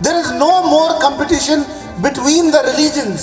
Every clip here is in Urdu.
There is no more competition between the religions.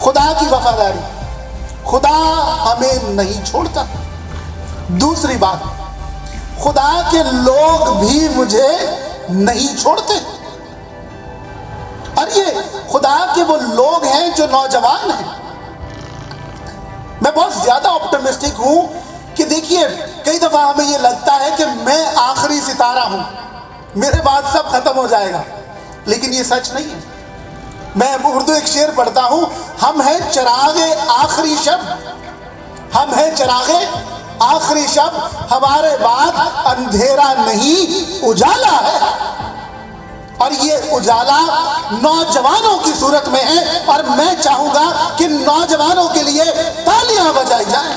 خدا کی وفاداری، خدا ہمیں نہیں چھوڑتا۔ دوسری بات، خدا کے لوگ بھی مجھے نہیں چھوڑتے۔ اور یہ خدا کے وہ لوگ ہیں جو نوجوان ہیں۔ میں بہت زیادہ آپٹمسٹک ہوں کہ دیکھیے کئی دفعہ ہمیں یہ لگتا ہے کہ میں آخری ستارہ ہوں، میرے بعد سب ختم ہو جائے گا، لیکن یہ سچ نہیں ہے۔ میں اردو ایک شعر پڑھتا ہوں، ہم ہیں چراغ آخری شب، ہم ہیں چراغ آخری شب، ہمارے بعد اندھیرا نہیں اجالا ہے۔ اور یہ اجالا نوجوانوں کی صورت میں ہے، اور میں چاہوں گا کہ نوجوانوں کے لیے تالیاں بجائی جائیں۔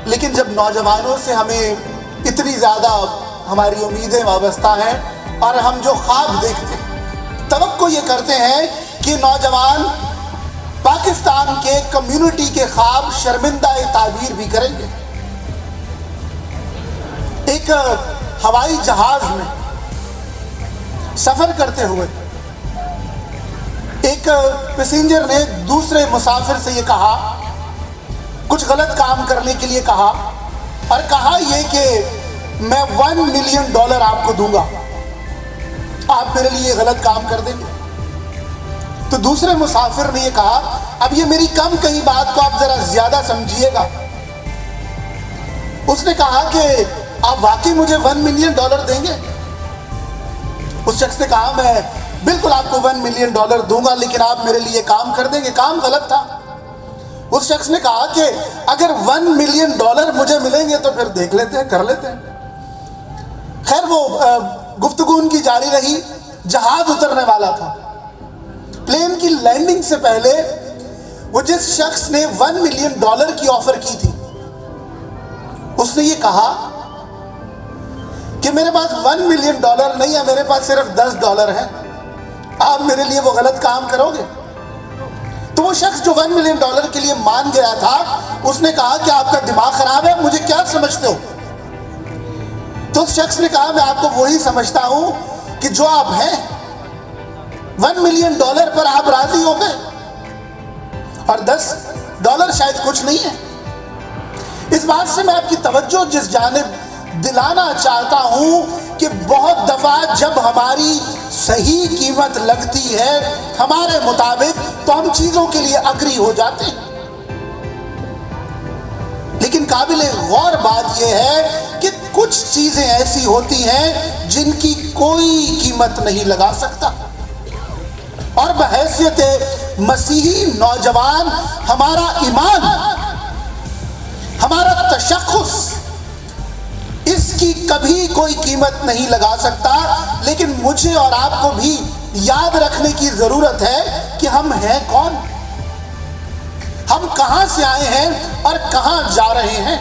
لیکن جب نوجوانوں سے ہمیں اتنی زیادہ ہماری امیدیں وابستہ ہیں اور ہم جو خواب دیکھتے ہیں، توقع یہ کرتے ہیں کہ نوجوان پاکستان کے کمیونٹی کے خواب شرمندہ تعبیر بھی کریں گے۔ ایک ہوائی جہاز میں سفر کرتے ہوئے ایک پیسنجر نے دوسرے مسافر سے یہ کہا، کچھ غلط کام کرنے کے لیے کہا، اور کہا یہ کہ میں $1 ملین آپ کو دوں گا، آپ میرے لیے غلط کام کر دیں گے۔ تو دوسرے مسافر نے یہ کہا، اب یہ میری کم کہیں بات کو آپ ذرا زیادہ سمجھیے گا۔ اس نے کہا کہ آپ واقعی مجھے $1 ملین دیں گے؟ اس شخص نے کہا میں بالکل آپ کو $1 ملین دوں گا، لیکن آپ میرے لیے کام کر دیں گے۔ کام غلط تھا۔ اس شخص نے کہا کہ اگر $1 ملین مجھے ملیں گے تو پھر دیکھ لیتے ہیں، کر لیتے ہیں۔ خیر وہ گفتگو ان کی جاری رہی، جہاز اترنے والا تھا۔ پلین کی لینڈنگ سے پہلے وہ جس شخص نے $1 ملین کی آفر کی تھی، اس نے یہ کہا کہ میرے پاس $1 ملین نہیں ہے، میرے پاس صرف $10 ہے، آپ میرے لیے وہ غلط کام کرو گے؟ تو وہ شخص جو $1 ملین کے لیے مان گیا تھا، اس نے کہا کہ آپ کا دماغ خراب ہے، مجھے کیا سمجھتے ہو؟ تو اس شخص نے کہا میں آپ کو وہی سمجھتا ہوں کہ جو آپ ہیں، $1 ملین پر آپ راضی ہو گئے، اور $10 شاید کچھ نہیں ہے۔ اس بات سے میں آپ کی توجہ جس جانب دلانا چاہتا ہوں کہ بہت دفعہ جب ہماری صحیح قیمت لگتی ہے ہمارے مطابق تو ہم چیزوں کے لیے اگری ہو جاتے ہیں، لیکن قابل غور بات یہ ہے کہ کچھ چیزیں ایسی ہوتی ہیں جن کی کوئی قیمت نہیں لگا سکتا، اور بحیثیت مسیحی نوجوان ہمارا ایمان، ہمارا تشخص اس کی کبھی کوئی قیمت نہیں لگا سکتا۔ لیکن مجھے اور آپ کو بھی یاد رکھنے کی ضرورت ہے کہ ہم ہیں کون، ہم کہاں سے آئے ہیں اور کہاں جا رہے ہیں۔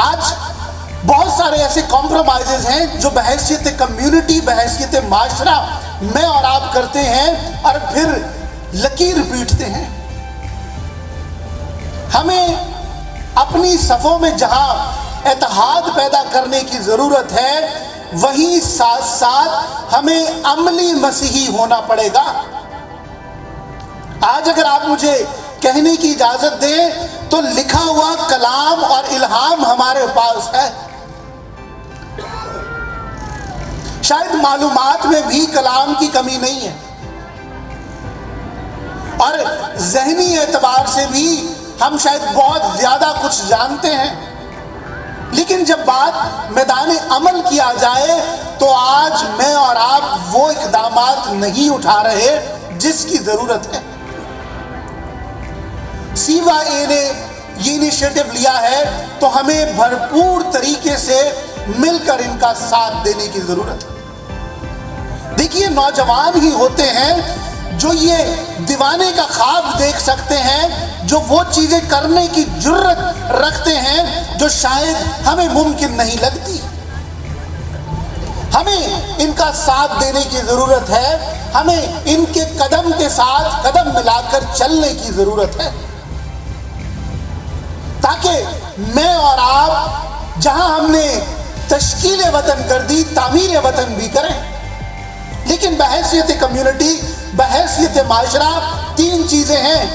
آج بہت سارے ایسے کمپرومائزز ہیں جو بحیثیت کمیونٹی، بحیثیت معاشرہ میں اور آپ کرتے ہیں، اور پھر لکیر پیٹتے ہیں۔ ہمیں اپنی صفوں میں جہاں اتحاد پیدا کرنے کی ضرورت ہے، وہیں ساتھ ساتھ ہمیں عملی مسیحی ہونا پڑے گا۔ آج اگر آپ مجھے کہنے کی اجازت دیں تو لکھا ہوا کلام اور الہام ہمارے پاس ہے، شاید معلومات میں بھی کلام کی کمی نہیں ہے، اور ذہنی اعتبار سے بھی ہم شاید بہت زیادہ کچھ جانتے ہیں، لیکن جب بات میدان عمل کی آ جائے تو آج میں اور آپ وہ اقدامات نہیں اٹھا رہے جس کی ضرورت ہے۔ سیوا اے نے یہ انیشیٹو لیا ہے تو ہمیں بھرپور طریقے سے مل کر ان کا ساتھ دینے کی ضرورت ہے۔ دیکھیے نوجوان ہی ہوتے ہیں جو یہ دیوانے کا خواب دیکھ سکتے ہیں، جو وہ چیزیں کرنے کی جرت رکھتے ہیں جو شاید ہمیں ممکن نہیں لگتی۔ ہمیں ان کا ساتھ دینے کی ضرورت ہے، ہمیں ان کے قدم کے ساتھ قدم ملا کر چلنے کی ضرورت ہے، تاکہ میں اور آپ جہاں ہم نے تشکیل وطن کر دی، تعمیر وطن بھی کریں۔ لیکن بحیثیت کمیونٹی، بحیثیت معاشرہ، 3 چیزیں ہیں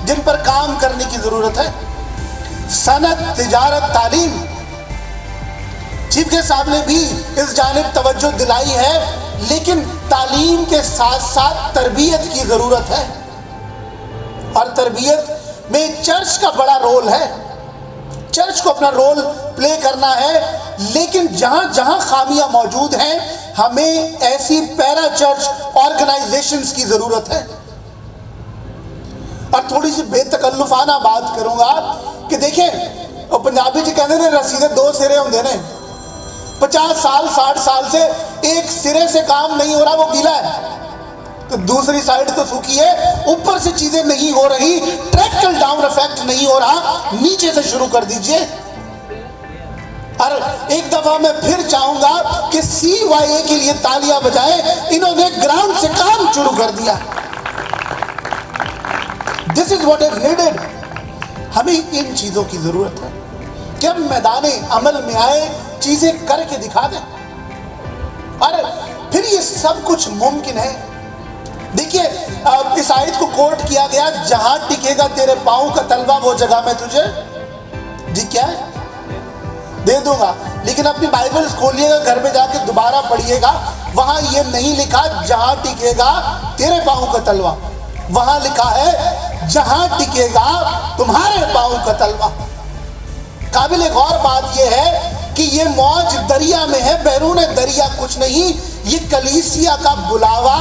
جن پر کام کرنے کی ضرورت ہے: صنعت، تجارت، تعلیم۔ چیف گیسٹ صاحب نے بھی اس جانب توجہ دلائی ہے، لیکن تعلیم کے ساتھ ساتھ تربیت کی ضرورت ہے، اور تربیت میں چرچ کا بڑا رول ہے۔ چرچ کو اپنا رول پلے کرنا ہے، لیکن جہاں جہاں خامیاں موجود ہیں ہمیں ایسی پیرا چرچ آرگنائزیشنز کی ضرورت ہے۔ اور تھوڑی سی بے تکلفانہ بات کروں گا کہ دیکھیں، پنجابی جی کہتے ہیں رسیدے 2 سرے ہوندے نے۔ 50 سال 60 سال سے ایک سرے سے کام نہیں ہو رہا، وہ گیلا ہے، تو دوسری سائیڈ تو سوکھی ہے، اوپر سے چیزیں نہیں ہو رہی، ٹریکل ڈاؤن افیکٹ نہیں ہو رہا، نیچے سے شروع کر دیجئے۔ اور ایک دفعہ میں پھر چاہوں گا کہ CYA کے لیے تالیاں بجائیں، انہوں نے گراؤنڈ سے کام شروع کر دیا۔ This is what is needed۔ ہمیں ان چیزوں کی ضرورت ہے کہ ہم میدان عمل میں آئے، چیزیں کر کے دکھا دیں، اور پھر یہ سب کچھ ممکن ہے۔ دیکھیے اس آیت کو کوٹ کیا گیا، جہاں ٹکے گا تیرے پاؤں کا تلوا وہ جگہ میں تجھے جی کیا ہے دے دوں گا۔ لیکن اپنی بائبل کھولیے گا، گھر میں جا کے دوبارہ پڑھیے گا، وہاں یہ نہیں لکھا جہاں ٹکے گا تیرے پاؤں کا تلوا، وہاں لکھا ہے جہاں ٹکے گا تمہارے پاؤں کا تلوا۔ قابل غور بات یہ ہے کہ یہ موج دریا میں ہے، بیرون دریا کچھ نہیں۔ یہ کلیسیا کا بلاوا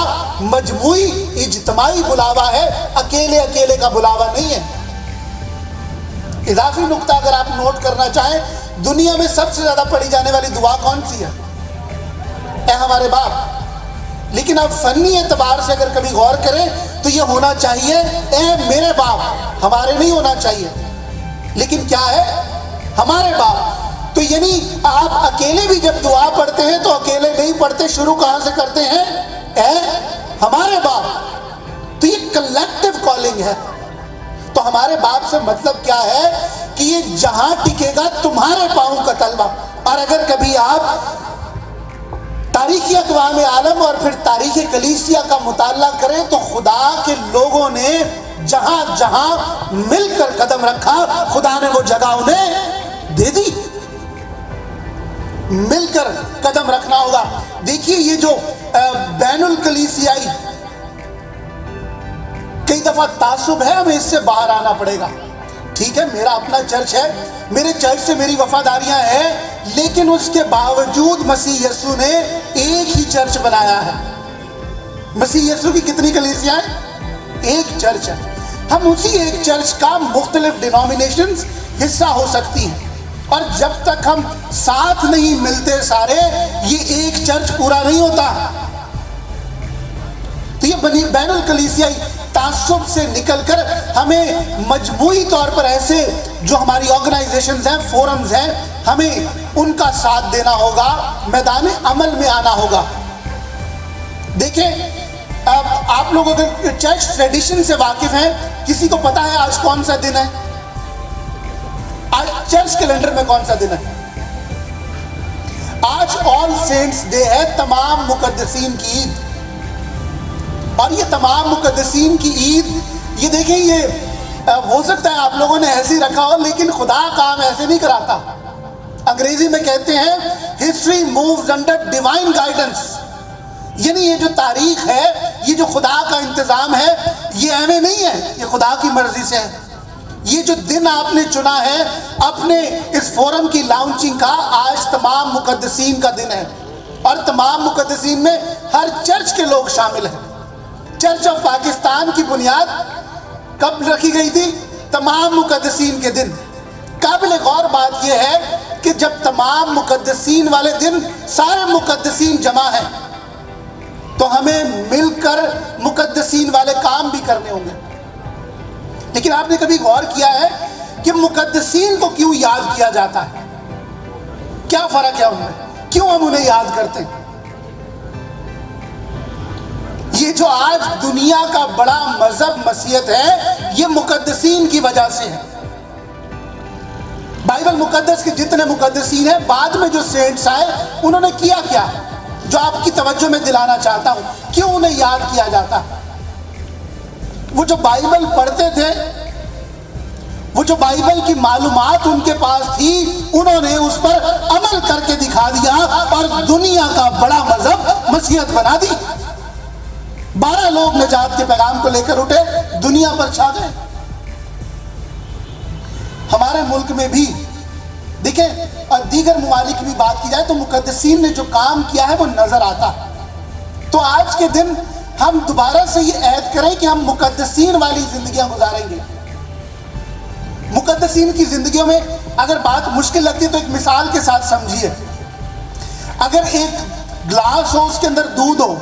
مجموعی اجتماعی بلاوا ہے، اکیلے اکیلے کا بلاوا نہیں ہے۔ اضافی نقطہ اگر آپ نوٹ کرنا چاہیں، دنیا میں سب سے زیادہ پڑھی جانے والی دعا کون سی ہے؟ اے ہمارے باپ۔ لیکن آپ فنی اعتبار سے اگر کبھی غور کریں تو یہ ہونا چاہیے اے میرے باپ، ہمارے نہیں ہونا چاہیے، لیکن کیا ہے؟ ہمارے باپ۔ تو یعنی آپ اکیلے بھی جب دعا پڑھتے ہیں تو اکیلے نہیں پڑھتے، شروع کہاں سے کرتے ہیں؟ اے ہمارے باپ۔ تو یہ کلیکٹیو کالنگ ہے۔ تو ہمارے باپ سے مطلب کیا ہے کہ یہ جہاں ٹکے گا تمہارے پاؤں کا تلوا۔ اور اگر کبھی آپ تاریخی اقوام عالم اور پھر تاریخ کلیسیا کا مطالعہ کریں تو خدا کے لوگوں نے جہاں جہاں مل کر قدم رکھا، خدا نے وہ جگہ انہیں دے دی۔ مل کر قدم رکھنا ہوگا۔ دیکھیے یہ جو بین الکلیسیائی کئی دفعہ تعصب ہے، ہمیں اس سے باہر آنا پڑے گا۔ ٹھیک ہے، میرا اپنا چرچ ہے، میرے چرچ سے میری وفاداریاں ہیں، لیکن اس کے باوجود مسیح یسوع نے ایک ہی چرچ بنایا ہے۔ مسیح یسوع کی کتنی کلیسیاں ہیں؟ ایک چرچ ہے۔ ہم اسی ایک چرچ کا مختلف ڈینومینیشنز حصہ ہو سکتی ہیں، اور جب تک ہم ساتھ نہیں ملتے سارے، یہ ایک چرچ پورا نہیں ہوتا۔ تو یہ بین الکلیسیائی تعصب سے نکل کر ہمیں مجموعی طور پر ایسے جو ہماری آرگنائزیشنز ہیں، فورمز ہیں، ہمیں ان کا ساتھ دینا ہوگا، میدان عمل میں آنا ہوگا۔ دیکھیں اب آپ لوگ اگر چرچ ٹریڈیشن سے واقف ہیں، کسی کو پتا ہے آج کون سا دن ہے؟ آج چرچ کیلنڈر میں کون سا دن ہے؟ آج آل سینٹس ڈے ہے، تمام مقدسین کی عید۔ اور یہ تمام مقدسین کی عید، یہ دیکھیں، یہ ہو سکتا ہے آپ لوگوں نے ایسے ہی رکھا ہو، لیکن خدا کام ایسے نہیں کراتا۔ انگریزی میں کہتے ہیں history moves under divine guidance, یعنی یہ جو تاریخ ہے، یہ جو خدا کا انتظام ہے، یہ ایویں نہیں ہے، یہ خدا کی مرضی سے ہے۔ یہ جو دن آپ نے چنا ہے اپنے اس فورم کی لانچنگ کا، آج تمام مقدسین کا دن ہے، اور تمام مقدسین میں ہر چرچ کے لوگ شامل ہیں۔ چرچ آف پاکستان کی بنیاد کب رکھی گئی تھی؟ تمام مقدسین کے دن۔ قابل غور بات یہ ہے کہ جب تمام مقدسین والے دن سارے مقدسین جمع ہیں تو ہمیں مل کر مقدسین والے کام بھی کرنے ہوں گے۔ لیکن آپ نے کبھی غور کیا ہے کہ مقدسین کو کیوں یاد کیا جاتا ہے؟ کیا فرق ہے ان میں؟ کیوں ہم انہیں یاد کرتے ہیں؟ یہ جو آج دنیا کا بڑا مذہب مسیحیت ہے، یہ مقدسین کی وجہ سے ہے۔ بائبل مقدس کے جتنے مقدسین ہیں، بعد میں جو سینٹس آئے، انہوں نے کیا کیا؟ جو آپ کی توجہ میں دلانا چاہتا ہوں. کیوں انہیں یاد کیا جاتا؟ وہ جو بائبل پڑھتے تھے، وہ جو بائبل کی معلومات ان کے پاس تھی، انہوں نے اس پر عمل کر کے دکھا دیا اور دنیا کا بڑا مذہب مسیحیت بنا دی. 12 لوگ نجات کے پیغام کو لے کر اٹھے، دنیا پر چھا گئے. ہمارے ملک میں بھی دیکھیں، اور دیگر ممالک کی بھی بات کی جائے تو مقدسین نے جو کام کیا ہے وہ نظر آتا. تو آج کے دن ہم دوبارہ سے یہ عہد کریں کہ ہم مقدسین والی زندگیاں گزاریں گے. مقدسین کی زندگیوں میں اگر بات مشکل لگتی ہے تو ایک مثال کے ساتھ سمجھیے. اگر ایک گلاس ہو، اس کے اندر دودھ ہو،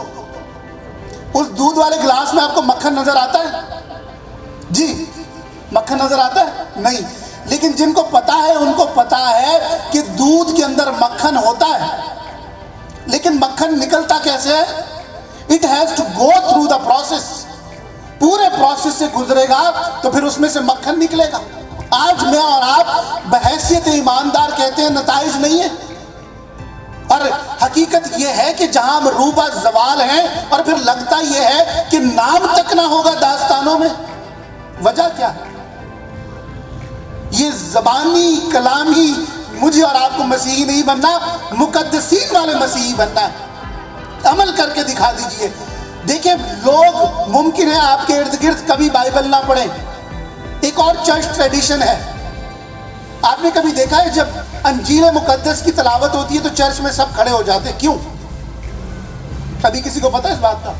اس دودھ والے گلاس میں آپ کو مکھن نظر آتا ہے؟ جی، مکھن نظر آتا ہے؟ نہیں. لیکن جن کو پتا ہے ان کو پتا ہے کہ دودھ کے اندر مکھن ہوتا ہے، لیکن مکھن نکلتا کیسے ہے؟ It has to go through the process. پورے پروسیس سے گزرے گا تو پھر اس میں سے مکھن نکلے گا. آج میں اور آپ بحیثیت ایماندار کہتے ہیں نتائج نہیں ہے، اور حقیقت یہ ہے کہ جہاں مروبہ زوال ہیں اور پھر لگتا یہ ہے کہ نام تک نہ ہوگا داستانوں میں. وجہ کیا ہے؟ یہ زبانی کلامی مجھے اور آپ کو مسیحی نہیں بننا، مقدسین والے مسیحی بننا ہے. عمل کر کے دکھا دیجئے. دیکھیں، لوگ ممکن ہے آپ کے ارد گرد کبھی بائبل نہ پڑھیں. ایک اور چرچ ٹریڈیشن ہے، آپ نے کبھی دیکھا ہے جب انجیل مقدس کی تلاوت ہوتی ہے تو چرچ میں سب کھڑے ہو جاتے ہیں؟ کیوں؟ کبھی کسی کو پتا ہے اس بات کا؟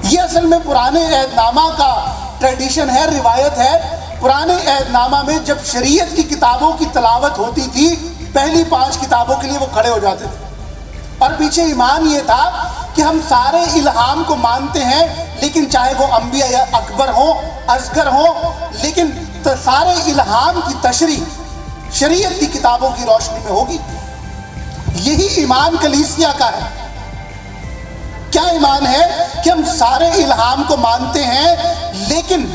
یہ اصل میں پرانے عہد نامہ کا ٹریڈیشن ہے، روایت ہے. پرانے عہد نامہ میں جب شریعت کی کتابوں کی تلاوت ہوتی تھی، پہلی 5 کتابوں کے لیے وہ کھڑے ہو جاتے تھے. اور پیچھے ایمان یہ تھا کہ ہم سارے الہام کو مانتے ہیں، لیکن چاہے وہ انبیاء یا اکبر ہوں، اصغر ہوں، لیکن سارے الہام کی تشریح شریعت کی کتابوں کی روشنی میں ہوگی. یہی ایمان کلیسیا کا ہے. کیا ایمان ہے؟ کہ ہم سارے الہام کو مانتے ہیں، لیکن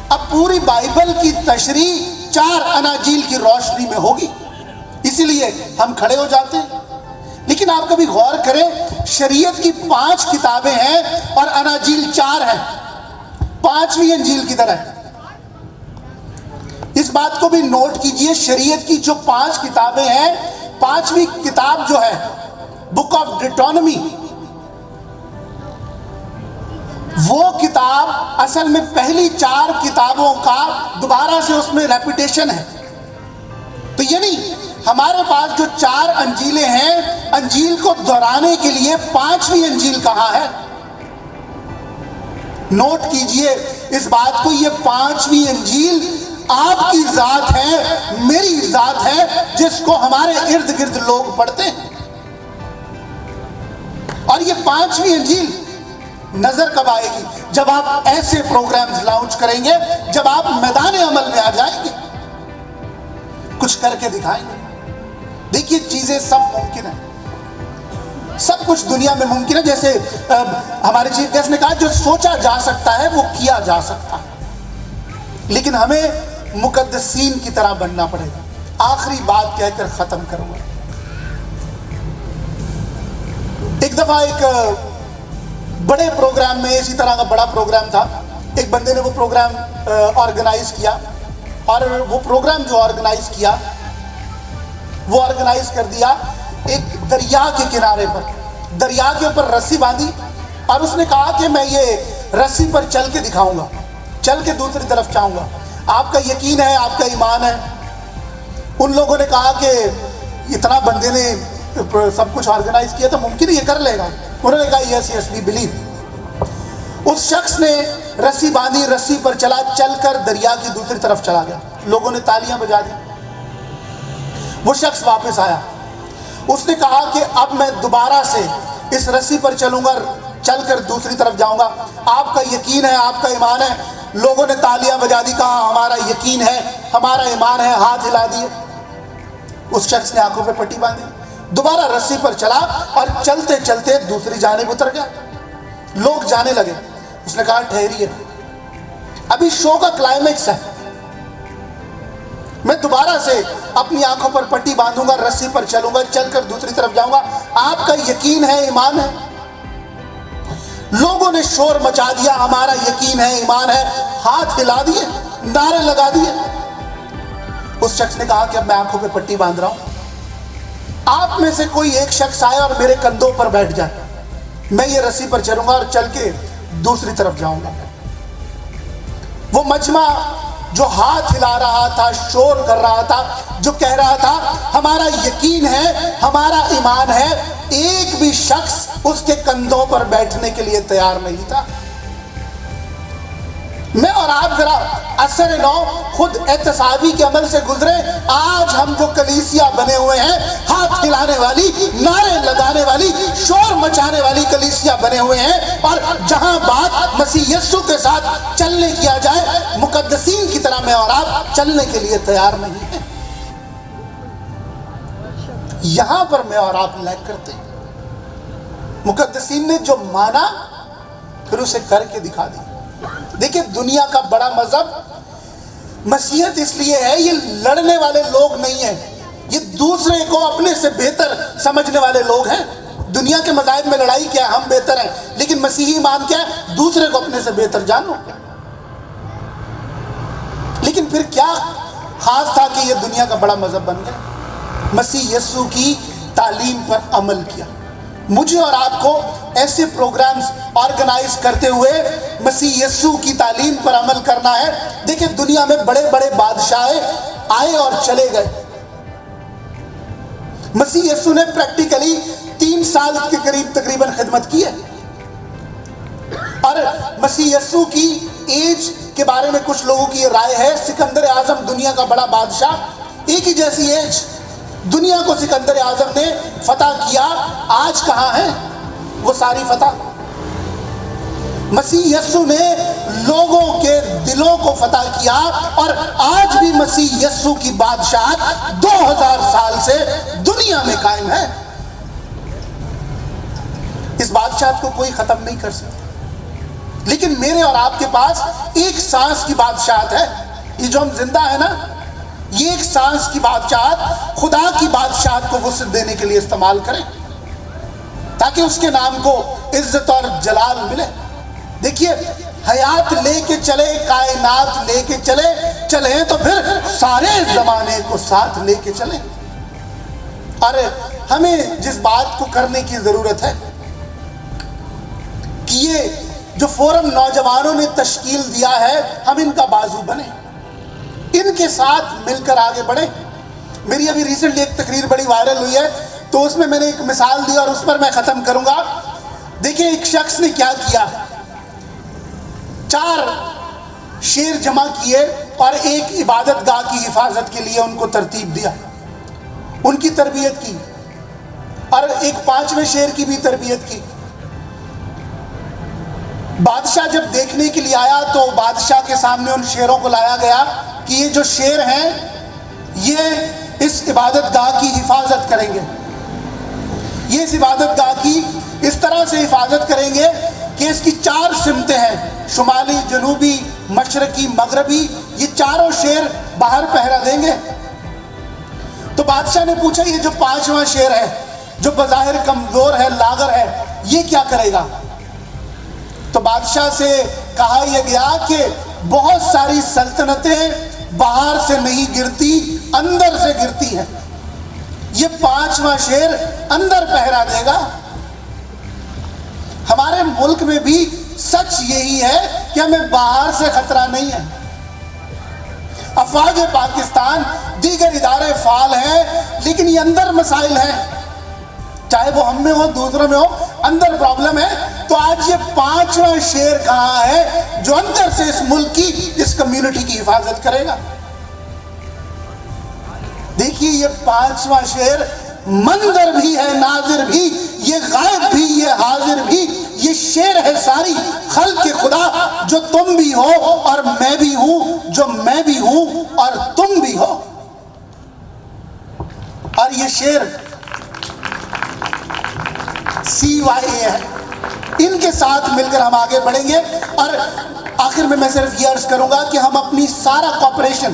اب پوری بائبل کی تشریح 4 اناجیل کی روشنی میں ہوگی. اسی لیے ہم کھڑے ہو جاتے ہیں. لیکن آپ کبھی غور کریں، شریعت کی 5 کتابیں ہیں اور اناجیل 4 ہیں. 5ویں انجیل کدھر ہے؟ اس بات کو بھی نوٹ کیجئے، شریعت کی جو 5 کتابیں ہیں، 5ویں کتاب جو ہے بک آف ڈیٹونمی، وہ کتاب اصل میں پہلی 4 کتابوں کا دوبارہ سے اس میں ریپیٹیشن ہے. تو یعنی ہمارے پاس جو 4 انجیلیں ہیں، انجیل کو دہرانے کے لیے 5ویں انجیل کہاں ہے؟ نوٹ کیجئے اس بات کو، یہ 5ویں انجیل آپ کی ذات ہے، میری ذات ہے، جس کو ہمارے ارد گرد لوگ پڑھتے ہیں. اور یہ 5ویں انجیل نظر کب آئے گی؟ جب آپ ایسے پروگرامز لانچ کریں گے، جب آپ میدان عمل میں آ جائیں گے، کچھ کر کے دکھائیں گے. دیکھیے، چیزیں سب ممکن ہیں، سب کچھ دنیا میں ممکن ہے. جیسے ہمارے چیف گیسٹ نے کہا، جو سوچا جا سکتا ہے وہ کیا جا سکتا ہے. لیکن ہمیں مقدسین کی طرح بننا پڑے گا. آخری بات کہہ کر ختم کروں گا. ایک دفعہ ایک بڑے پروگرام میں، اسی طرح کا بڑا پروگرام تھا، ایک بندے نے وہ پروگرام آرگنائز کیا، اور وہ پروگرام جو آرگنائز کیا، وہ آرگنائز کر دیا ایک دریا کے کنارے پر. دریا کے اوپر رسی باندھی، اور اس نے کہا کہ میں یہ رسی پر چل کے دکھاؤں گا، چل کے دوسری طرف جاؤں گا. آپ کا یقین ہے، آپ کا ایمان ہے. ان لوگوں نے کہا کہ اتنا بندے نے سب کچھ آرگنائز کیا تو ممکن ہے یہ کر لے گا. انہوں نے کہا یس یس وی بلیو. اس شخص نے رسی باندھی، رسی پر چلا، چل کر دریا کی دوسری طرف چلا گیا. لوگوں نے تالیاں بجا دی. وہ شخص واپس آیا. اس نے کہا کہ اب میں دوبارہ سے اس رسی پر چلوں گا، چل کر دوسری طرف جاؤں گا. آپ کا یقین ہے، آپ کا ایمان ہے. لوگوں نے تالیاں بجا دی، کہا ہمارا یقین ہے، ہمارا ایمان ہے، ہاتھ ہلا دیے. اس شخص نے آنکھوں پہ پٹی باندھی، دوبارہ رسی پر چلا، اور چلتے چلتے دوسری جانب اتر گیا. لوگ جانے لگے. اس نے کہا ٹھہریے، ابھی شو کا کلائمیکس ہے، میں دوبارہ سے اپنی آنکھوں پر پٹی باندھوں گا، رسی پر چلوں گا، چل کر دوسری طرف جاؤں گا۔ آپ کا یقین ہے، ایمان ہے؟ لوگوں نے شور مچا دیا، ہمارا یقین ہے، ایمان ہے، ہاتھ ہلا دیے، نعرے لگا دیے۔ اس شخص نے کہا کہ اب میں آنکھوں پہ پٹی باندھ رہا ہوں، آپ میں سے کوئی ایک شخص آئے اور میرے کندھوں پر بیٹھ جائے، میں یہ رسی پر چلوں گا اور چل کے دوسری طرف جاؤں گا۔ وہ مجمع جو ہاتھ ہلا رہا تھا، شور کر رہا تھا، جو کہہ رہا تھا ہمارا یقین ہے، ہمارا ایمان ہے، ایک بھی شخص اس کے کندھوں پر بیٹھنے کے لیے تیار نہیں تھا۔ میں اور آپ ذرا اثر نو خود احتسابی کے عمل سے گزرے۔ آج ہم جو کلیسیا بنے ہوئے ہیں، ہاتھ ہلانے والی، نعرے لگانے والی، شور مچانے والی کلیسیا بنے ہوئے ہیں، اور جہاں بات مسیح یسوع کے ساتھ چلنے کیا جائے، مقدسین کی طرح میں اور آپ چلنے کے لیے تیار نہیں ہیں۔ یہاں پر میں اور آپ لیک کرتے ہیں۔ مقدسین نے جو مانا پھر اسے کر کے دکھا دی۔ دیکھیں، دنیا کا بڑا مذہب مسیحیت اس لیے ہے، یہ لڑنے والے لوگ نہیں ہیں، یہ دوسرے کو اپنے سے بہتر سمجھنے والے لوگ ہیں۔ دنیا کے مذاہب میں لڑائی کیا ہے؟ ہم بہتر ہیں، لیکن مسیحی ایمان کیا ہے؟ دوسرے کو اپنے سے بہتر جانو۔ لیکن پھر کیا خاص تھا کہ یہ دنیا کا بڑا مذہب بن گیا؟ مسیح یسوع کی تعلیم پر عمل کیا۔ مجھے اور آپ کو ایسے پروگرامز آرگنائز کرتے ہوئے مسیح یسوع کی تعلیم پر عمل کرنا ہے۔ دیکھیں، دنیا میں بڑے بڑے بادشاہ آئے اور چلے گئے، مسیح یسوع نے پریکٹیکلی 3 سال کے قریب تقریباً خدمت کی ہے، اور مسیح یسوع کی ایج کے بارے میں کچھ لوگوں کی یہ رائے ہے، سکندر اعظم دنیا کا بڑا بادشاہ، ایک ہی جیسی ایج، دنیا کو سکندر اعظم نے فتح کیا، آج کہاں ہے وہ ساری فتح؟ مسیح یسوع نے لوگوں کے دلوں کو فتح کیا، اور آج بھی مسیح یسوع کی بادشاہت 2000 سال سے دنیا میں قائم ہے۔ اس بادشاہت کو کوئی ختم نہیں کر سکتا، لیکن میرے اور آپ کے پاس ایک سانس کی بادشاہت ہے۔ یہ جو ہم زندہ ہیں نا، یہ ایک سانس کی بادشاہت خدا کی بادشاہت کو وسعت دینے کے لیے استعمال کریں، تاکہ اس کے نام کو عزت اور جلال ملے۔ دیکھیے، حیات لے کے چلے، کائنات لے کے چلیں تو پھر سارے زمانے کو ساتھ لے کے چلیں۔ اور ہمیں جس بات کو کرنے کی ضرورت ہے کہ یہ جو فورم نوجوانوں نے تشکیل دیا ہے، ہم ان کا بازو بنیں، ان کے ساتھ مل کر آگے بڑھیں۔ میری ابھی ریسنٹلی ایک تقریر بڑی وائرل ہوئی ہے، تو اس میں نے ایک مثال دی اور اس پر میں ختم کروں گا۔ دیکھیں، ایک شخص نے کیا کیا، 4 شیر جمع کیے اور ایک عبادت گاہ کی حفاظت کے لیے ان کو ترتیب دیا، ان کی تربیت کی، اور ایک 5ویں شیر کی بھی تربیت کی۔ بادشاہ جب دیکھنے کے لیے آیا تو بادشاہ کے سامنے ان شیروں کو لایا گیا کہ یہ جو شیر ہیں یہ اس عبادت گاہ کی حفاظت کریں گے، یہ اس عبادت گاہ کی اس طرح سے حفاظت کریں گے کہ اس کی 4 سمتیں ہیں، شمالی، جنوبی، مشرقی، مغربی، یہ چاروں شیر باہر پہرا دیں گے۔ تو بادشاہ نے پوچھا، یہ جو 5واں شیر ہے جو بظاہر کمزور ہے، لاغر ہے، یہ کیا کرے گا؟ تو بادشاہ سے کہا یہ گیا کہ بہت ساری سلطنتیں باہر سے نہیں گرتی، اندر سے گرتی ہیں، یہ 5واں شیر اندر پہرا دے گا۔ ہمارے ملک میں بھی سچ یہی ہے کہ ہمیں باہر سے خطرہ نہیں ہے، افواج پاکستان، دیگر ادارے فعال ہیں، لیکن یہ اندر مسائل ہیں، چاہے وہ ہم میں ہو، دوسروں میں ہو، اندر پرابلم ہے۔ تو آج یہ 5واں شیر کہاں ہے جو اندر سے اس ملک کی، اس کمیونٹی کی حفاظت کرے گا؟ دیکھیے، یہ 5واں شیر منظر بھی ہے، ناظر بھی، یہ غائب بھی، یہ حاضر بھی، یہ شیر ہے ساری خلق خدا، جو تم بھی ہو اور میں بھی ہوں، جو میں بھی ہوں اور تم بھی ہو۔ اور یہ شیر CYA ہے، ان کے ساتھ مل کر ہم آگے بڑھیں گے۔ اور آخر میں صرف یہ عرض کروں گا کہ ہم اپنی سارا کوآپریشن،